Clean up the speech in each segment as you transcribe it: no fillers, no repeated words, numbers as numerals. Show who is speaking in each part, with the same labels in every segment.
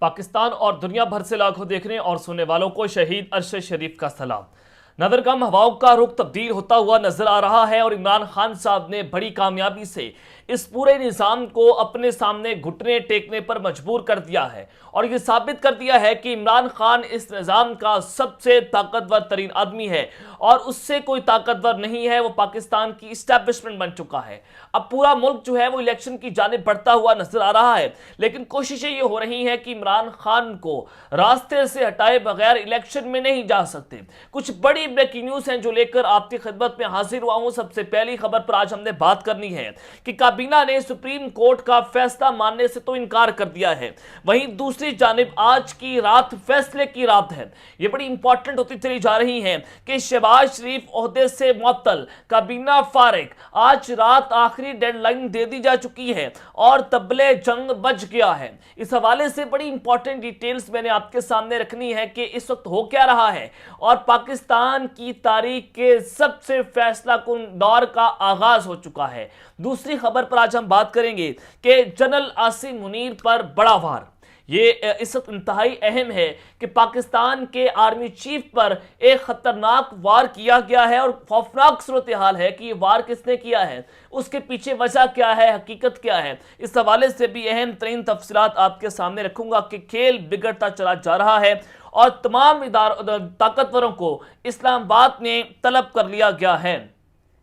Speaker 1: पाकिस्तान और दुनिया भर से लाखों देखने और सुनने वालों को शहीद अरशद शरीफ का सलाम। नजरगम हवाओं का रुख तब्दील होता हुआ नजर आ रहा है और इमरान खान साहब ने बड़ी कामयाबी से इस पूरे निजाम को अपने सामने घुटने टेकने पर मजबूर कर दिया है और यह साबित कर दिया है कि इमरान खान इस निजाम का सबसे ताकतवर तरीन आदमी है और उससे कोई ताकतवर नहीं है। वो पाकिस्तान की इस्टेब्लिशमेंट बन चुका है। अब पूरा मुल्क जो है वो इलेक्शन की जानिब बढ़ता हुआ नजर आ रहा है, लेकिन कोशिशें ये हो रही हैं कि इमरान खान को रास्ते से हटाए बगैर इलेक्शन में नहीं जा सकते। कुछ बड़ी ब्रेकिंग न्यूज हैं जो लेकर आपकी खिदमत में हाजिर हुआ हूं। सबसे पहली खबर पर आज हमने बात करनी है कि काबीना ने सुप्रीम कोर्ट का फैसला मानने से तो इनकार कर दिया है, वहीं दूसरी जानिब आज की रात फैसले की रात है। यह बड़ी इंपॉर्टेंट होती चली जा रही है कि शहबाज शरीफ ओहदे से मुअत्तल, काबीना फारिग। आज रात आखिरी डेडलाइन दे दी जा चुकी है और तबले जंग बज गया है। इस हवाले से बड़ी इंपॉर्टेंट डिटेल्स मैंने आपके सामने रखनी है कि इस वक्त हो क्या रहा है और पाकिस्तान की तारीख के सबसे फैसला कुन दौर का आगाज हो चुका है। दूसरी खबर पर आज हम बात करेंगे कि जनरल आसिम मुनीर पर बड़ा वार। ये इस वक्त इंतहाई अहम है कि पाकिस्तान के आर्मी चीफ पर एक खतरनाक वार किया गया है और खौफनाक सूरत हाल है कि ये वार किसने किया है, उसके पीछे वजह क्या है, हकीकत क्या है। इस हवाले से भी अहम तरीन तफसीलात आपके सामने रखूंगा कि खेल बिगड़ता चला जा रहा है और तमाम ताकतवरों को इस्लामाबाद ने तलब कर लिया गया है।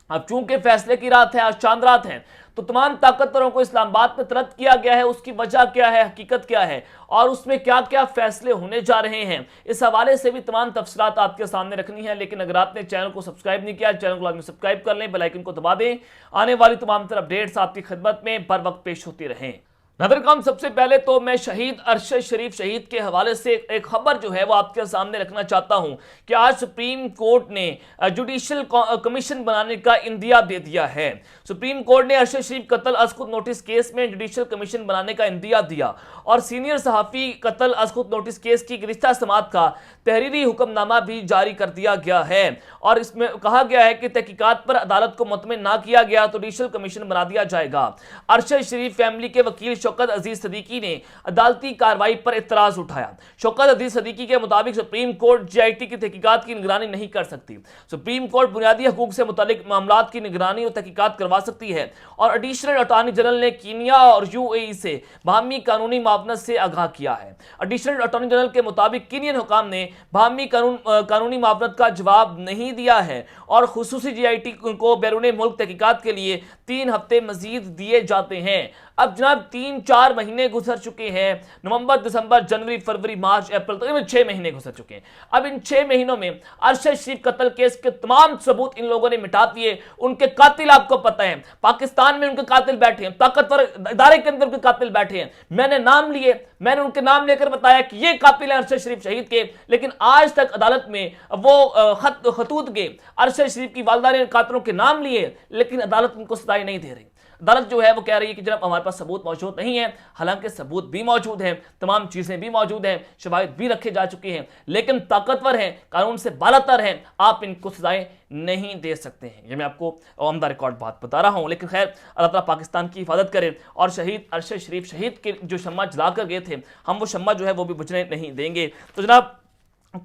Speaker 1: अब चूंकि फैसले की रात है, आज चांद रात है, तो तमाम ताकतवरों को इस्लामाबाद में तलब किया गया है। उसकी वजह क्या है, हकीकत क्या है और उसमें क्या क्या फैसले होने जा रहे हैं, इस हवाले से भी तमाम तफसीलात आपके सामने रखनी है। लेकिन अगर आपने चैनल को सब्सक्राइब नहीं किया, चैनल को लाजमी सब्सक्राइब कर लें, बेल आइकन को दबा दें। आने वाली तमाम तरह अपडेट्स आपकी खिदमत में बर वक्त पेश होती रहें। नजरगम सबसे पहले तो मैं शहीद अरशद शरीफ शहीद के हवाले से एक खबर जो है वो आपके सामने रखना चाहता हूं कि आज सुप्रीम कोर्ट ने जुडिशल कमीशन बनाने का इंदिया दे दिया है। सुप्रीम कोर्ट ने अरशद शरीफ कत्ल अज़-खुद नोटिस केस में जुडिशल कमीशन बनाने का इंदिया दिया और सीनियर सहाफ़ी कत्ल अज़-खुद नोटिस केस की गिरफ्तार समात का तहरीरी हुक्मनामा भी जारी कर दिया गया है और इसमें कहा गया है कि तहकीकात पर अदालत को मुतमिन ना किया गया तो जुडिशल कमीशन बना दिया जाएगा। अरशद शरीफ फैमिली के वकील शौकत अजीज सदीकी ने अदालती कार्रवाई पर इतराज उठाया। शौकत अजीज सदीकी के मुताबिक सुप्रीम कोर्ट जीआईटी की तहकीकात की निगरानी नहीं कर सकती। सुप्रीम कोर्ट बुनियादी हकूक से मुतालिक मामलात की निगरानी और तहकीकात करवा सकती है और एडिशनल अटॉर्नी जनरल ने कीनिया और यूएई से बाहमी कानूनी मावनत से आगाह किया है। एडिशनल अटॉर्नी जनरल के मुताबिक कीनियन हुकाम ने बाहमी कानूनी मावनत का जवाब नहीं दिया है और खुसूसी जीआईटी को बैरून मुल्क तहकीकात के लिए 3 हफ्ते मजीद दिए जाते हैं। अब जनाब 3-4 महीने गुजर चुके हैं, नवंबर, दिसंबर, जनवरी, फरवरी, मार्च, अप्रैल, तकरीबन 6 महीने गुजर चुके हैं। अब इन 6 महीनों में अरशद शरीफ कत्ल केस के तमाम सबूत इन लोगों ने मिटा दिए। उनके कातिल आपको पता है, पाकिस्तान में उनके कातिल बैठे हैं, ताकतवर इदारे के अंदर उनके कातिल बैठे हैं। मैंने नाम लिए, मैंने उनके नाम लेकर बताया कि ये कातिल है अरशद शरीफ शहीद के, लेकिन आज तक अदालत में वो खतूत के अरशद शरीफ की वालदा ने कातिलों के नाम लिए, लेकिन अदालत उनको सजाएं नहीं दे रही। अदालत जो है वो कह रही है कि जनाब हमारे पास सबूत मौजूद नहीं है। हालांकि सबूत भी मौजूद हैं, तमाम चीजें भी मौजूद हैं, शवाहिद भी रखे जा चुके हैं, लेकिन ताकतवर हैं, कानून से बालातर हैं, आप इनको सजाएं नहीं दे सकते हैं। ये मैं आपको ऑन द रिकॉर्ड बात बता रहा हूं। लेकिन खैर, अल्लाह ताला पाकिस्तान की हिफाजत करे और शहीद अरशद शरीफ शहीद के जो शम्मा जला कर गए थे, हम वो शम्मा जो है वो भी बुझने नहीं देंगे। तो जनाब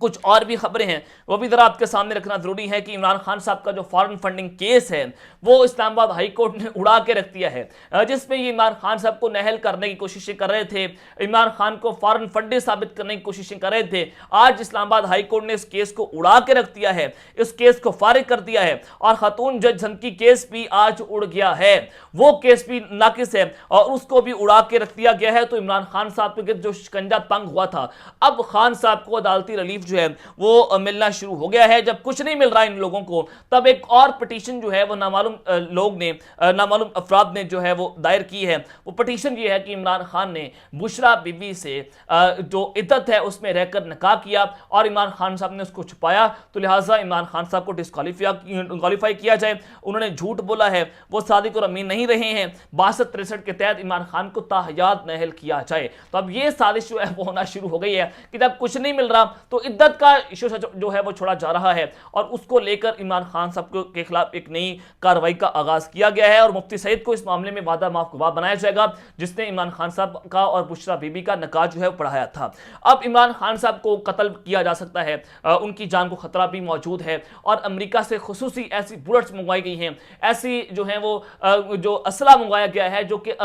Speaker 1: कुछ और भी खबरें हैं वो भी जरा आपके सामने रखना जरूरी है कि इमरान खान साहब का जो फॉरेन फंडिंग केस है वो इस्लामाबाद हाई कोर्ट ने उड़ा के रख दिया है, जिसमें ये इमरान खान साहब को नहल करने की कोशिशें कर रहे थे, इमरान खान को फॉरेन फंडिंग साबित करने की कोशिशें कर रहे थे। आज इस्लामाबाद हाई कोर्ट ने इस केस को उड़ा के रख दिया है, इस केस को फारिग कर दिया है और खातून जज झनकी केस भी आज उड़ गया है, वो केस भी नाकिस है और उसको भी उड़ा के रख दिया गया है। तो इमरान खान साहब के जो शिकंजा तंग हुआ था, अब खान साहब को अदालती रिलीफ जो है वो मिलना शुरू हो गया है। जब कुछ नहीं मिल रहा इन लोगों को, तब एक और पिटीशन जो है वो नामालूम लोग ने, नामालूम अफराद ने जो है वो दायर की है। वो पिटीशन ये है कि इमरान खान ने बुशरा बीबी से जो इद्दत है उसमें रहकर निकाह किया और इमरान खान साहब ने उसको छुपाया, तो लिहाजा इमरान खान साहब को डिस्क्वालीफाई किया जाए। उन्होंने झूठ बोला है, वो सादिक और अमीन नहीं रहे हैं। 62-63 के तहत इमरान खान को ताहयात नहल किया जाए। तो अब ये साजिश जो है वो होना शुरू हो गई है कि जब कुछ नहीं मिल रहा तो इद्दत का इशू जो है वो छोड़ा जा रहा है और उसको लेकर इमरान खान साहब के खिलाफ एक नई कार्रवाई का आगाज किया गया है और मुफ्ती सईद को इस मामले में वादा माफ गवाह बनाया जाएगा, जिसने इमरान खान साहब का और बुशरा बीबी का निकाह जो है वो पढ़ाया था। अब इमरान खान साहब को कत्ल किया जा सकता है, उनकी जान को खतरा भी मौजूद है और अमेरिका से खुसूसी ऐसी बुलेट्स मंगवाई गई हैं, ऐसी जो है वो जो असला मंगवाया गया है जो कि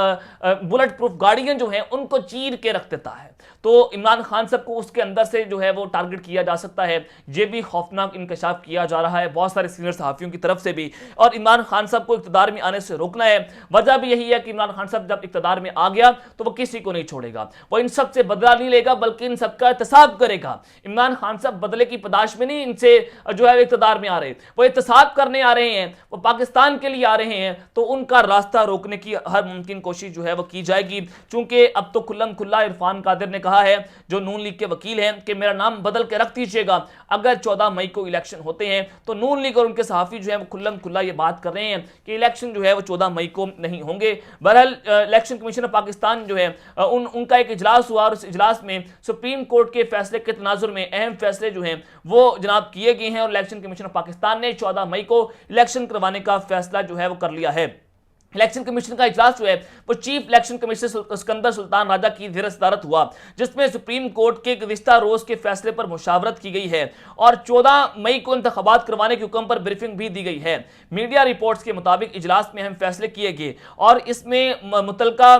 Speaker 1: बुलेट प्रूफ गाड़ियां जो हैं उनको चीर के रख देता है। तो इमरान खान साहब को उसके अंदर से जो है वो टारगेट किया जा सकता है। ये भी खौफनाक इंकशाफ किया जा रहा है बहुत सारे सीनियर सहाफियों की तरफ से भी, और इमरान खान साहब को इक़्तिदार में आने से रोकना है। वजह भी यही है कि इमरान खान साहब जब इक़्तिदार में आ गया तो वो किसी को नहीं छोड़ेगा, वो इन सब से बदला नहीं लेगा बल्कि इन सबका एहतसाब करेगा। इमरान खान साहब बदले की पदाश में नहीं इनसे जो है इक़्तिदार में आ रहे, वो एहतसाब करने आ रहे हैं, वो पाकिस्तान के लिए आ रहे हैं, तो उनका रास्ता रोकने की हर मुमकिन कोशिश जो है वो की जाएगी। चूंकि अब तो खुल्लम खुल्ला इरफान कादिर ने कहा है, जो नून लीग के वकील हैं, कि मेरा नाम बदल के रख दीजिएगा, अगर 14 मई को इलेक्शन होते हैं तो नून लीग और उनके सहाफी जो है वो खुल्लम खुल्ला ये बात कर रहे हैं कि इलेक्शन जो है वो 14 मई को नहीं होंगे। बहरहाल इलेक्शन कमीशन ऑफ पाकिस्तान जो है उनका एक इजलास हुआ और उस इजलास में सुप्रीम कोर्ट के फैसले के तनाजुर में अहम फैसले जो हैं वो जनाब किए गए हैं और इलेक्शन कमीशन ऑफ पाकिस्तान ने 14 मई को इलेक्शन करवाने का फैसला जो है वो कर लिया है। इलेक्शन कमीशन का इजलास जो है वो chief election commissioner Sikandar Sultan Raja की ज़ेर सदारत हुआ, जिसमें सुप्रीम कोर्ट के गुज़िश्ता रोज के फैसले पर मुशावरत की गई है और 14 मई को इंतखाबात करवाने के हुक्म पर ब्रीफिंग भी दी गई है। मीडिया रिपोर्ट्स के मुताबिक इजलास में अहम फैसले किए गए और इसमें मुतलका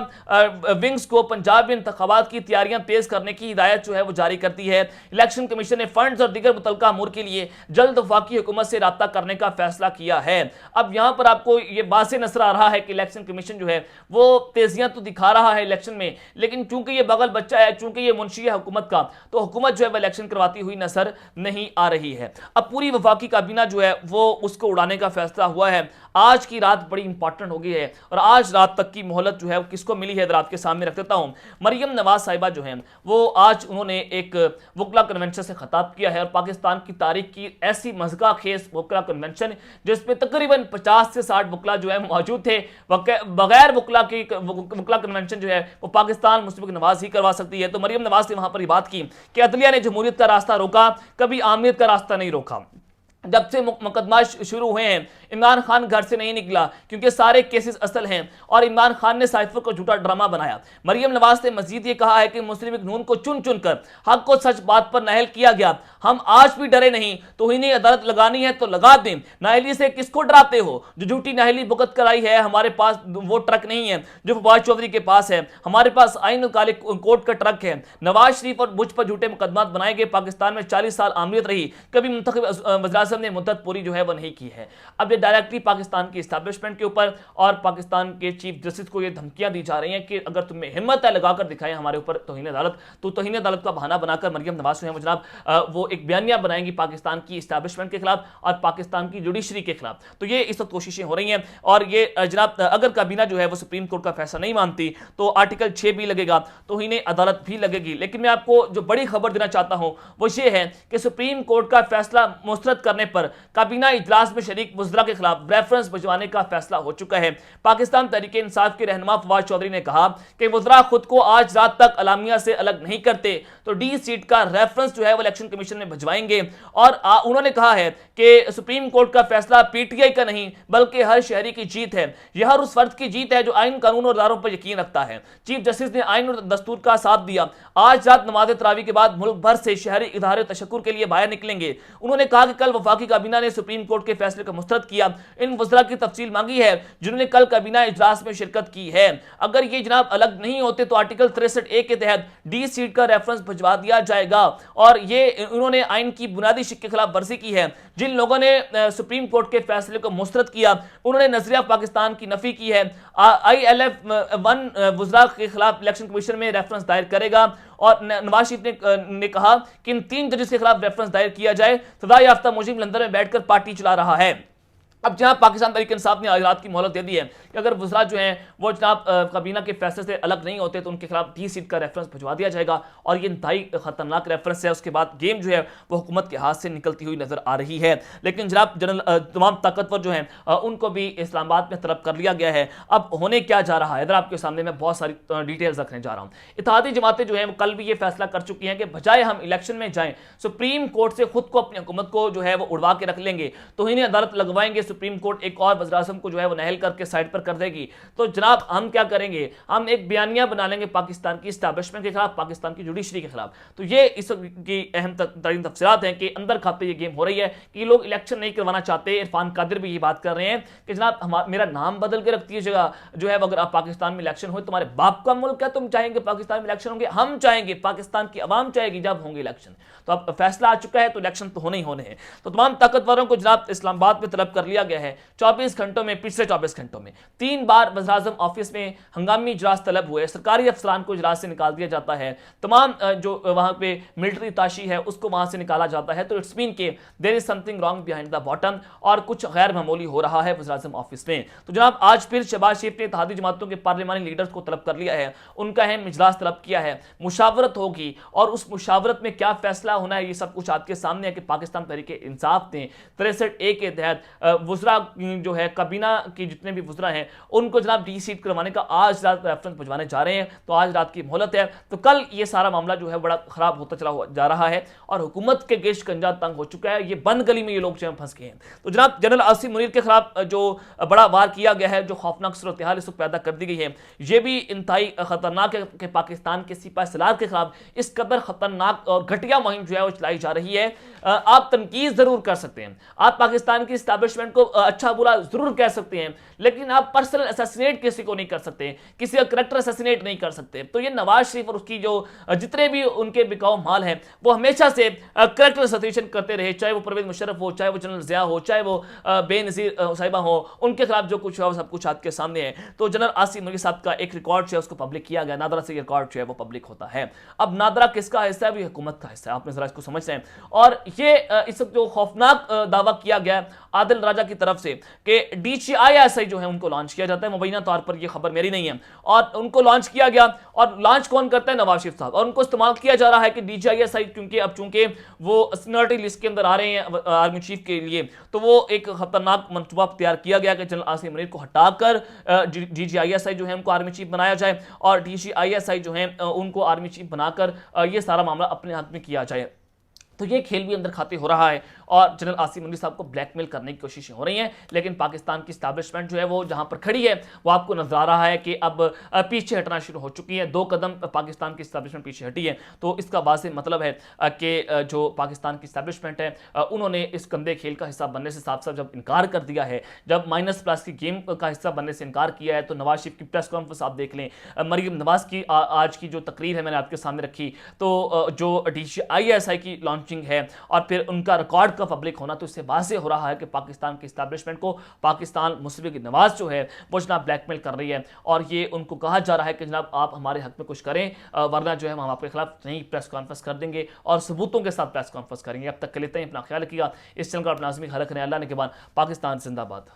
Speaker 1: विंग्स को पंजाब में इंतखाबात की तैयारियां तेज करने की हिदायत जो है वो जारी करती है। इलेक्शन कमीशन ने फंड्स और दीगर मुतलका अमूर के लिए जल्द वफाकी हुकूमत से राब्ता करने का फैसला किया है। अब यहां पर आपको ये बासे नजर आ रहा है कि इलेक्शन कमीशन जो है वो तेजियां तो दिखा रहा है इलेक्शन में, लेकिन चूंकि ये बगल बच्चा है, चूंकि ये मुंशी है हुकूमत का, तो हुकूमत जो है वो इलेक्शन करवाती हुई नजर नहीं आ रही है। अब पूरी वफाकी काबीना जो है वो उसको उड़ाने का फैसला हुआ है। आज की रात बड़ी इंपॉर्टेंट हो गई है और आज रात तक की मोहलत जो है वो किसको मिली है आपके सामने रख देता हूं। मरियम नवाज साहिबा जो है वो आज उन्होंने एक वकला कन्वेंशन से खिताब किया है और पाकिस्तान की तारीख की ऐसी मज़का खेज वकला कन्वेंशन जिसमें तकरीबन 50 से 60 वकला जो है मौजूद थे। बगैर वकला कन्वेंशन जो है वो पाकिस्तान मुस्तफा नवाज ही करवा सकती है। तो मरियम नवाज ने वहां पर बात की कि अदलिया ने जमहूरियत का रास्ता रोका, कभी आमियत का रास्ता नहीं रोका। जब से मुकदमा शुरू हुए हैं इमरान खान घर से नहीं निकला क्योंकि सारे केसेस असल हैं और इमरान खान ने साइफर को झूठा ड्रामा बनाया। मरियम नवाज ने मजीद ये कहा है कि मुस्लिम लीग नून को चुन चुन कर हक को सच बात पर नाहल किया गया। हम आज भी डरे नहीं, तो इन्हें अदालत लगानी है तो लगा दें। नाहली से किसको डराते हो? जो झूठी नाहली भुगत कराई है, हमारे पास वो ट्रक नहीं है जो फवाद चौधरी के पास है, हमारे पास आइन काले कोर्ट का ट्रक है। नवाज शरीफ और बुश पर झूठे मुकदमा बनाए गए। पाकिस्तान में 40 साल आमियत रही, कभी मुंतखब वज़ीर ने मुद्दत पूरी जो है वो नहीं की है। अब ये डायरेक्टली पाकिस्तान की एस्टैब्लिशमेंट के ऊपर और पाकिस्तान के चीफ जस्टिस को ये धमकियां दी जा रही हैं कि अगर तुम्हें हिम्मत है लगाकर दिखाएं हमारे ऊपर तौहीन अदालत, तो तौहीन अदालत का बहाना बनाकर मरियम नवाज जो है जनाब वो एक बयानिया बनाएंगी पाकिस्तान की एस्टैब्लिशमेंट के खिलाफ और पाकिस्तान की जुडिशरी के खिलाफ। तो ये इस वक्त कोशिशें हो रही हैं और ये जनाब अगर काबीना जो है वो सुप्रीम कोर्ट का फैसला नहीं मानती तो आर्टिकल 6 भी लगेगा, तौहीन अदालत भी लगेगी। लेकिन मैं आपको जो बड़ी खबर देना चाहता हूं वो ये है कि सुप्रीम कोर्ट का फैसला मुस्तरद करने पर काबीना इजलास में शरीक वज़रा के खिलाफ रेफरेंस भिजवाने का फैसला हो चुका है। पाकिस्तान तहरीक इंसाफ के रहनुमा फवाद चौधरी ने कहा कि वज़रा खुद को आज रात तक अलामिया से अलग नहीं करते तो डी सीट का रेफरेंस जो है वो इलेक्शन कमीशन में भिजवाएंगे। और उन्होंने कहा है कि सुप्रीम कोर्ट का फैसला पीटीआई का नहीं बल्कि हर शहरी की जीत है। यह हर उस फर्द की जीत है जो आइन कानून और इदारों पर यकीन रखता है। चीफ जस्टिस ने आइन और दस्तूर का साथ दिया। आज रात नमाज तरावी के बाद मुल्क भर से शहरी इदारे तशक्कुर के लिए बाहर निकलेंगे। उन्होंने कहा कि कल वफाकी काबीना ने सुप्रीम कोर्ट के फैसले को मुस्तरद किया। इन वज़रा की तफसील मांगी है जिन्होंने कल काबीना इजलास में शिरकत की है। अगर ये जनाब अलग नहीं होते तो आर्टिकल 63A के तहत डी सीट का रेफरेंस भिजवा दिया जाएगा। और ये उन्होंने आइन की बुनियादी शिक के खिलाफ वर्जी की है। जिन लोगों ने सुप्रीम कोर्ट के फैसले को मुस्तरद किया उन्होंने नजरिया पाकिस्तान की नफी की है। ILF 1 वज़रा के खिलाफ इलेक्शन कमीशन में रेफरेंस दायर करेगा और नवाज शरीफ ने कहा कि इन 3 जजेस के खिलाफ रेफरेंस दायर किया जाए। सजा याफ्ता मुजिब लंदन में बैठकर पार्टी चला रहा है। अब जनाब पाकिस्तान तहरीक इंसाफ ने आज रात की मोहलत दे दी है कि अगर वज़रा जो हैं वो जनाब काबीना के फैसले से अलग नहीं होते तो उनके खिलाफ डी सीट का रेफरेंस भिजवा दिया जाएगा, और ये इंतहाई खतरनाक रेफरेंस है। उसके बाद गेम जो है वो हुकूमत के हाथ से निकलती हुई नजर आ रही है। लेकिन जनाब जनरल तमाम ताकतवर जो हैं उनको भी इस्लामाबाद में तलब कर लिया गया है। अब होने क्या जा रहा है, इधर आपके सामने मैं बहुत सारी डिटेल्स रखने जा रहा हूँ। इत्तेहादी जमातें जो हैं वो कल भी ये फैसला कर चुकी हैं कि बजाय हम इलेक्शन में जाएं, सुप्रीम कोर्ट से खुद को अपनी हुकूमत को जो है वो उड़वा के रख लेंगे, तो इन्हें अदालत लगवाएंगे, सुप्रीम कोर्ट एक और वज़ीर-ए-आज़म को जो है वो नहल करके साइड पर कर देगी। तो जनाब हम क्या करेंगे, हम एक बयानिया बना लेंगे पाकिस्तान की इस्टेब्लिशमेंट के खिलाफ, पाकिस्तान की जुडिशरी के खिलाफ। तो ये इस की अहम तरीन तफसीलात हैं कि अंदर खाते ये गेम हो रही है कि लोग इलेक्शन नहीं करवाना चाहते। इरफान कादिर भी ये बात कर रहे हैं कि जनाब मेरा नाम बदल के रख दीजिएगा, जो है अगर आप पाकिस्तान में इलेक्शन हो, तुम्हारे बाप का मुल्क है, तुम चाहेंगे पाकिस्तान में इलेक्शन होंगे, हम चाहेंगे, पाकिस्तान की आवाम चाहेगी जब होंगे इलेक्शन। तो अब फैसला आ चुका है तो इलेक्शन तो होने ही होने हैं। तो तमाम ताकतवरों को जनाब इस्लामाबाद में तलब कर लिया गया है। 24 घंटों में, पिछले 24 घंटों में 3 बार वज़ीर-ए-आज़म ऑफिस में हंगामी इजलास तलब हुए। सरकारी अफसरान को इजलास से निकाल दिया जाता है, तमाम जो वहां पे मिलिट्री ताशी है उसको वहां से निकाला जाता है। तो इट्स मीन के there is something wrong behind the bottom, और कुछ गैर मामूली हो रहा है वज़ीर-ए-आज़म ऑफिस में। तो जनाब आज फिर शहबाज शरीफ ने इत्तेहादी जमातों के पार्लियामानी लीडर्स को तलब कर लिया है, उनका अहम इजलास तलब किया है, मुशावरत होगी, और उस मुशावरत में क्या फैसला होना है ये सब कुछ आपके सामने है कि पाकिस्तान तहरीक इंसाफ ने 63A के तहत वज़रा जो है काबीना की जितने भी वज़रा हैं उनको जनाब डी सीट करवाने का आज रात रेफरेंस भिजवाने जा रहे हैं। तो आज रात की मोहलत है, तो कल ये सारा मामला जो है बड़ा खराब होता चला जा रहा है और हुकूमत के गेश कंजा तंग हो चुका है। ये बंद गली में ये लोग जो फंस गए हैं। तो जनाब जनरल आसिम मुनीर के खिलाफ जो बड़ा वार किया गया है, जो खौफनाक सूरत हाल इस वक्त पैदा कर दी गई है, ये भी इंतहाई खतरनाक है कि पाकिस्तान के सिपाही सलार के खिलाफ इस कदर खतरनाक और घटिया मुहिम जो है वो चलाई जा रही है। आप तनकीद जरूर कर सकते हैं, आप पाकिस्तान की इस्टेब्लिशमेंट को अच्छा बुरा जरूर कह सकते हैं, लेकिन आप पर्सनल असैसिनेट किसी को नहीं कर सकते, किसी का करैक्टर असैसिनेट नहीं कर सकते। तो ये नवाज शरीफ और उसकी जो जितने भी उनके बिकाऊ माल हैं वो हमेशा से करैक्टर असैसिनेशन करते रहे, चाहे वो परवेज मुशर्रफ हो, चाहे वो जनरल ज़िया हो, चाहे वो बेनज़ीर साहिबा हो, उनके खिलाफ जो कुछ हुआ सब कुछ आपके सामने है। तो जनरल आसिम मुनीर साहब का एक रिकॉर्ड जो है उसको पब्लिक किया गया, नादरा से रिकॉर्ड जो है वो पब्लिक होता है। अब नादरा किसका हिस्सा है, वो हुकूमत का हिस्सा है, आपने जरा इसको समझते हैं। और ये इस जो खौफनाक दावा किया गया आदिल राजा की तरफ से कि DCISI जो है उनको लॉन्च किया जाता है, मुबैना तौर पर ये खबर मेरी नहीं है, और उनको लॉन्च किया गया, और लॉन्च कौन करता है, नवाज शरीफ साहब, और उनको इस्तेमाल किया जा रहा है कि DCISI क्योंकि अब चूंकि वो सीनियरिटी लिस्ट के अंदर आ रहे हैं आर्मी चीफ के लिए, तो वो एक खतरनाक मंसूबा तैयार किया गया कि जनरल आसिम मुनीर को हटाकर DCISI जो है उनको आर्मी चीफ बनाया जाए, और DCISI जो है उनको आर्मी चीफ बनाकर ये सारा मामला अपने हाथ में किया जाए। तो ये खेल भी अंदर खाते हो रहा है, और जनरल आसिम मुनीर साहब को ब्लैकमेल करने की कोशिशें हो रही हैं। लेकिन पाकिस्तान की इस्टेब्लिशमेंट जो है वो जहां पर खड़ी है वो आपको नजर आ रहा है कि अब पीछे हटना शुरू हो चुकी है। 2 कदम पाकिस्तान की इस्टेब्लिशमेंट पीछे हटी है। तो इसका वाज़ेह मतलब है कि जो पाकिस्तान की इस्टेब्लिशमेंट है उन्होंने इस गंदे खेल का हिस्सा बनने से साफ साफ जब इनकार कर दिया है, जब -+ की गेम का हिस्सा बनने से इनकार किया है। तो नवाज शरीफ की प्रेस कॉन्फ्रेंस आप देख लें, मरीम नवाज की आज की जो तकरीर है मैंने आपके सामने रखी, तो जो DCISI की लॉन्चिंग है और फिर उनका रिकॉर्ड का पब्लिक होना, तो इससे वाज़ेह हो रहा है कि पाकिस्तान की इस्टेब्लिशमेंट को पाकिस्तान मुस्लिम लीग नवाज जो है वो जनाब ब्लैकमेल कर रही है, और ये उनको कहा जा रहा है कि जनाब आप हमारे हक में कुछ करें, वरना जो है हम आपके खिलाफ नई प्रेस कॉन्फ्रेंस कर देंगे और सबूतों के साथ प्रेस कॉन्फ्रेंस करेंगे। अब तक के लेते हैं, अपना ख्याल रखिएगा। इस चैनल का अपना लाजमी ख्याल रखने, अल्लाह ने के बाद पाकिस्तान जिंदाबाद।